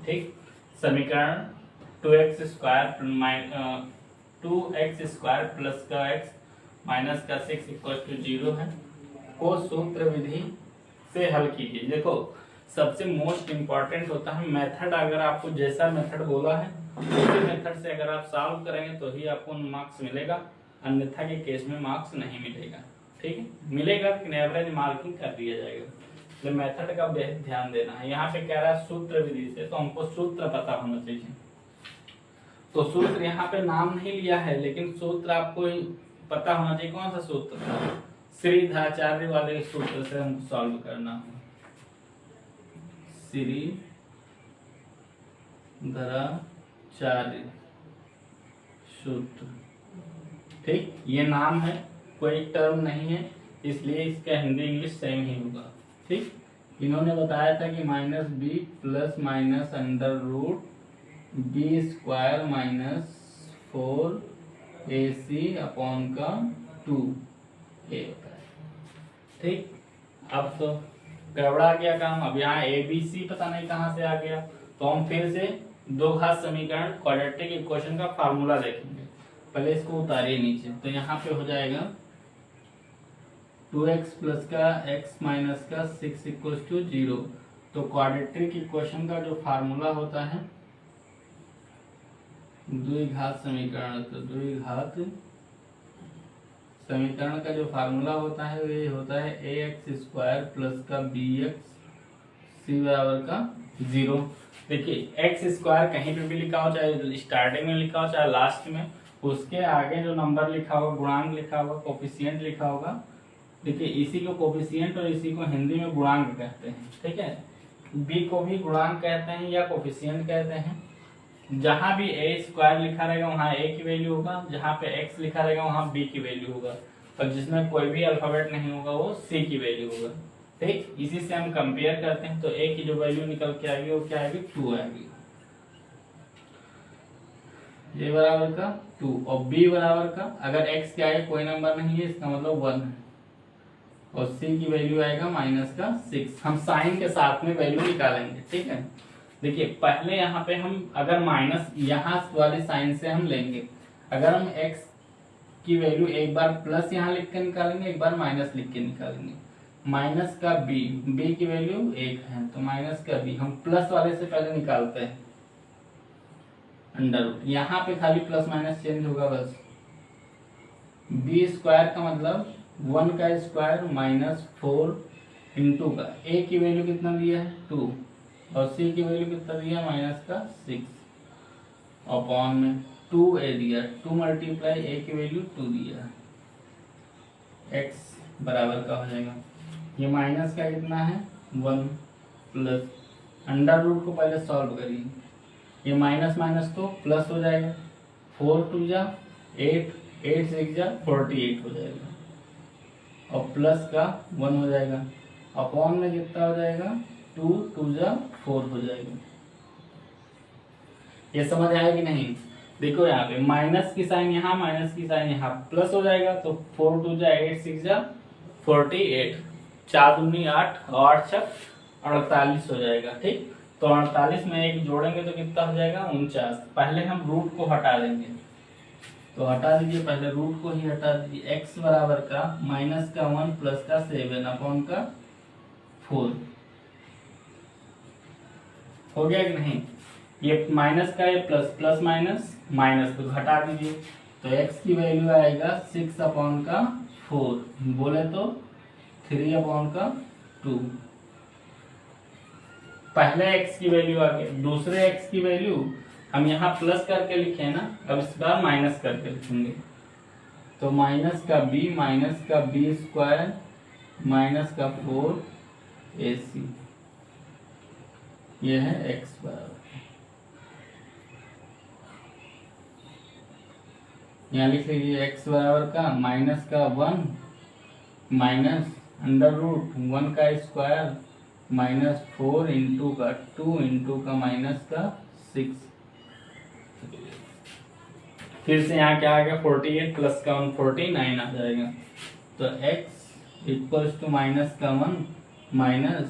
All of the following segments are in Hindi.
ठीक। समीकरण 2x स्क्वायर प्लस का x माइनस का 6 इक्वल टू 0 है को सूत्र विधि से हल कीजिए। देखो सबसे मोस्ट इम्पॉर्टेंट होता है मेथड। अगर आपको जैसा मेथड बोला है उसी मेथड से अगर आप सॉल्व करेंगे तो ही आपको मार्क्स मिलेगा, अन्यथा के केस में मार्क्स नहीं मिलेगा। ठीक है, मिलेगा लेकिन एवरेज मार्किंग कर दिया जाएगा। तो मेथड का बेहद ध्यान देना है। यहाँ पे कह रहा है सूत्र विधि से, तो हमको सूत्र पता होना चाहिए। तो सूत्र यहाँ पे नाम नहीं लिया है, लेकिन सूत्र आपको पता होना चाहिए। कौन सा सूत्र था? श्रीधराचार्य वाले सूत्र से हमको सॉल्व करना है। श्रीधराचार्य सूत्र, ठीक। ये नाम है, कोई टर्म नहीं है, इसलिए इसका हिंदी इंग्लिश सेम ही होगा। ठीक, इन्होंने बताया था कि minus b plus minus under root b square minus 4ac upon का 2a होता है। ठीक, अब तो गड़बड़ा गया काम। अब यहाँ ABC पता नहीं कहाँ से आ गया, तो हम फिर से दो घात समीकरण क्वाड्रेटिक इक्वेशन का फार्मूला देखेंगे। पहले इसको उतारिए नीचे, तो यहाँ पे हो जाएगा 2x प्लस का x माइनस का 6 इक्वल टू 0। तो क्वाड्रेटिक इक्वेशन का जो फार्मूला होता है द्विघात समीकरण, तो द्विघात समीकरण का जो फार्मूला होता है वो होता है ax स्क्वायर प्लस का bx c बराबर का 0। देखिए x स्क्वायर कहीं पे भी लिखा हो, चाहे स्टार्टिंग में लिखा हो चाहे लास्ट में, उसके आगे जो नंबर लिखा होगा, गुणांक लिखा होगा, कोफिशिएंट लिखा होगा। देखिए इसी को कोफिशिएंट और इसी को हिंदी में गुणांक कहते हैं। ठीक है, b को भी गुणांक कहते हैं या कोफिशिएंट कहते हैं। जहां भी a स्क्वायर लिखा रहेगा वहां a की वैल्यू होगा, जहां पे x लिखा रहेगा वहां b की वैल्यू होगा, और जिसमें कोई भी अल्फाबेट नहीं होगा वो c की वैल्यू होगा। ठीक, इसी से हम कंपेयर करते हैं, तो a की जो वैल्यू निकल के आएगी वो क्या आएगी? 2 आएगी। a बराबर का 2 और b बराबर का, अगर x के आगे कोई नंबर नहीं है इसका मतलब 1 है, और c की वैल्यू आएगा माइनस का 6। हम साइन के साथ में वैल्यू निकालेंगे। ठीक है, देखिए पहले यहाँ पे हम अगर माइनस यहाँ वाले साइन से हम लेंगे, अगर हम x की वैल्यू एक बार प्लस यहाँ लिख के निकालेंगे, एक बार माइनस लिख के निकालेंगे। माइनस का b की वैल्यू 1 है, तो माइनस का b हम प्लस वाले से पहले निकालते हैं अंडर रूट। यहाँ पे खाली प्लस माइनस चेंज होगा बस। b स्क्वायर का मतलब 1 का स्क्वायर माइनस 4 इंटू का a की वैल्यू कितना दिया है? 2, और c की वैल्यू कितना दिया? माइनस का 6 अपॉन में 2a दिया, 2 मल्टीप्लाई a की वैल्यू 2 दिया, x बराबर का हो जाएगा। ये माइनस का कितना है? 1 प्लस अंडर रूट को पहले सॉल्व करिए, ये माइनस माइनस तो प्लस हो जाएगा, 4 2 जा 8, 8 6 जा 48 हो जाएगा, और प्लस का 1 हो जाएगा, अपॉन में कितना हो जाएगा? 2 2 जा 4 हो जाएगा। ये समझ आया कि नहीं? देखो यहाँ पे माइनस की साइन यहाँ, माइनस की साइन यहाँ, प्लस हो जाएगा, तो 4 2 जा 8 6 जा 48, 4 दूनी 8 और 8 छक 48 हो जाएगा। ठीक, तो 48 में एक जोड़ेंगे तो कितना हो जाएगा? 49। पहले हम रूट को हटा देंगे, तो हटा दीजिए, पहले रूट को ही हटा दीजिए। x बराबर का माइनस का 1 प्लस का 7 अपॉन का 4 हो गया कि नहीं? ये माइनस का ये प्लस, प्लस माइनस माइनस, तो घटा दीजिए, तो x की वैल्यू आएगा 6 अपॉन का 4, बोले तो 3 अपॉन का 2। पहले x की वैल्यू आ गई, दूसरे x की वैल्यू हम यहाँ प्लस करके लिखे ना, अब इस बार माइनस करके लिखेंगे, तो माइनस का b स्क्वायर माइनस का 4ac, ये है x बराबर। यहाँ लिख लीजिए x बराबर का माइनस का 1 माइनस अंडर रूट 1 का स्क्वायर माइनस 4 इंटू का 2 इंटू का माइनस का 6। फिर से यहाँ क्या आ गया? 48 प्लस का 1 49 आ जाएगा, तो x इक्वल्स टू माइनस का 1 माइनस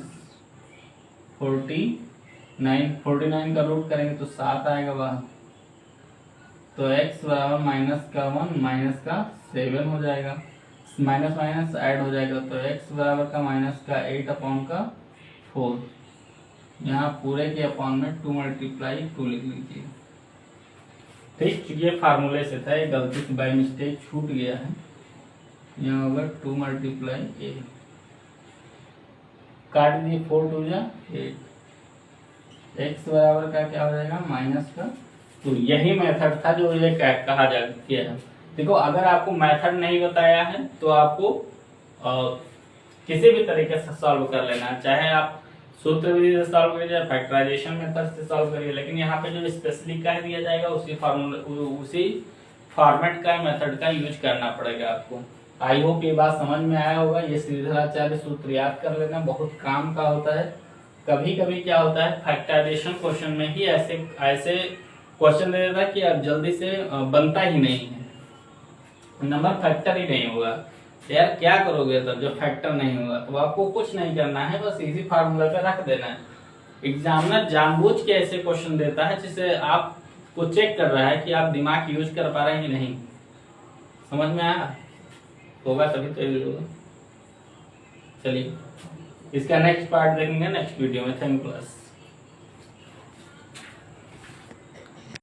48 49 का रूट करेंगे तो 7 आएगा बाहर, तो x बराबर माइनस का 1 माइनस का 7 हो जाएगा, माइनस माइनस ऐड हो जाएगा, तो x बराबर का माइनस का 8 अपॉन का 4, यहाँ पूरे के अपॉन में 2 मल्टीप्लाई 2 लिख लीजिए। ठीक, ये फार्मूले से था, ये गलती से बाई मिस्टेक छूट गया है, यहाँ होगा 2 मल्टीप्लाई 8, काट दिए 4 2 जा 8, x बराबर का क्या हो जाएगा माइनस का। तो यही मेथड था जो ये कहा जा किया है। देखो अगर आपको मेथड नहीं बताया है तो आपको किसी भी तरीके से सॉल्व कर लेना है, चाहे आप सूत्र विधि से सॉल्व करिए या फैक्टराइजेशन मेथड से सॉल्व करिए, लेकिन यहाँ पे जो स्पेशली कह दिया जाएगा उसी फॉर्मेट का मेथड का यूज करना पड़ेगा आपको। आई होप ये बात समझ में आया होगा। ये श्रीधराचार्य सूत्र याद कर लेना, बहुत काम का होता है। कभी कभी क्या होता है फैक्टराइजेशन क्वेश्चन में ही ऐसे क्वेश्चन दे देता है कि अब जल्दी से बनता ही नहीं है, नंबर फैक्टर ही नहीं होगा। यार क्या करोगे तब जब फैक्टर नहीं होगा? तो आपको कुछ नहीं करना है, बस इसी फार्मूला पे रख देना है। एग्जामिनर जानबूझ के ऐसे क्वेश्चन देता है जिससे आपको चेक कर रहा है कि आप दिमाग यूज कर पा रहे हैं कि नहीं। समझ में आया होगा तभी तो यूज होगा। चलिए इसका नेक्स्ट पार्ट देखेंगे नेक्स्ट वीडियो में। Thank you class.